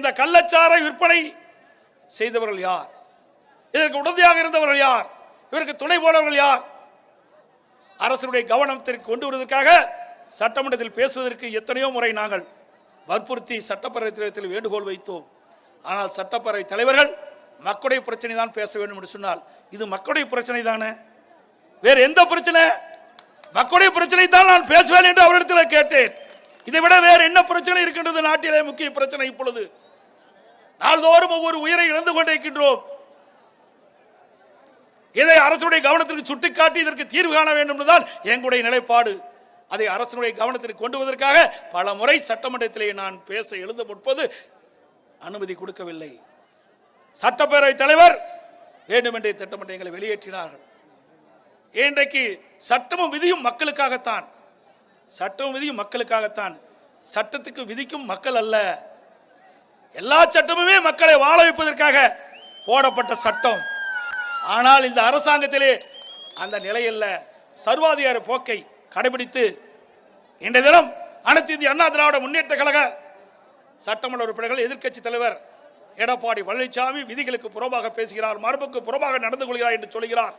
இந்த கள்ளச்சாரை விற்பனை செய்தவர்கள் யார்? இதற்கு உடந்தையாக இருந்தவர்கள் யார்? இவருக்கு துணை போனவர்கள் யார்? அரசுடைய கவனத்திற்கு கொண்டு வருவதற்காக சட்டமன்றத்தில் பேசுவதற்கு எத்தனையோ முறை நாங்கள் வற்புறுத்தி சட்டப்பேரவைத்தில் வேண்டுகோள் வைத்தோம். ஆனால் சட்டப்பேரவை தலைவர்கள் மக்களுடைய பிரச்சனை தான் பேச வேண்டும் என்று சொன்னால் இது மக்களுடைய பிரச்சனை தானே, வேறு எந்த பிரச்சனை? மக்களுடைய பிரச்சனை தான் நான் பேசுவேன் என்று அவரிடத்தில் கேட்டேன். இதை விட வேறு என்ன பிரச்சனை இருக்கின்றது? நாட்டிலே முக்கிய பிரச்சனை இப்பொழுது நாள்தோறும் ஒவ்வொரு உயிரை இழந்து கொண்டிருக்கின்றோம். இதை அரசுடைய கவனத்திற்கு சுட்டிக்காட்டி இதற்கு தீர்வு காண வேண்டும் என்றுதான் எங்களுடைய நிலைப்பாடு. அதை அரசுடைய கவனத்திற்கு கொண்டு வருவதற்காக பல முறை சட்டமன்றத்திலே நான் பேச எழுத முற்பது அனுமதி கொடுக்கவில்லை. சட்டப்பேரவை தலைவர் வேண்டுமென்றே திட்டமிட்டு எங்களை வெளியேற்றினார்கள். இன்றைக்கு சட்டமும் விதியும் மக்களுக்காகத்தான், சட்டமும் விதியும் மக்களுக்காகத்தான். சட்டத்துக்கு விதிக்கும் மக்கள் அல்ல. எல்லா சட்டமுமே மக்களை வாழ வைப்பதற்காக போடப்பட்ட சட்டம். ஆனால் இந்த அரசாங்கத்திலே அந்த நிலையில் சர்வாதிகார போக்கை கடைபிடித்து இன்றைய தினம் அனைத்து இந்திய அண்ணா திராவிட முன்னேற்ற கழக சட்டமன்ற உறுப்பினர்கள் எதிர்க்கட்சி தலைவர் எடப்பாடி பழனிசாமி விதிகளுக்கு புறம்பாக பேசுகிறார், மரபுக்கு புறம்பாக நடந்து கொள்கிறார் என்று சொல்கிறார்.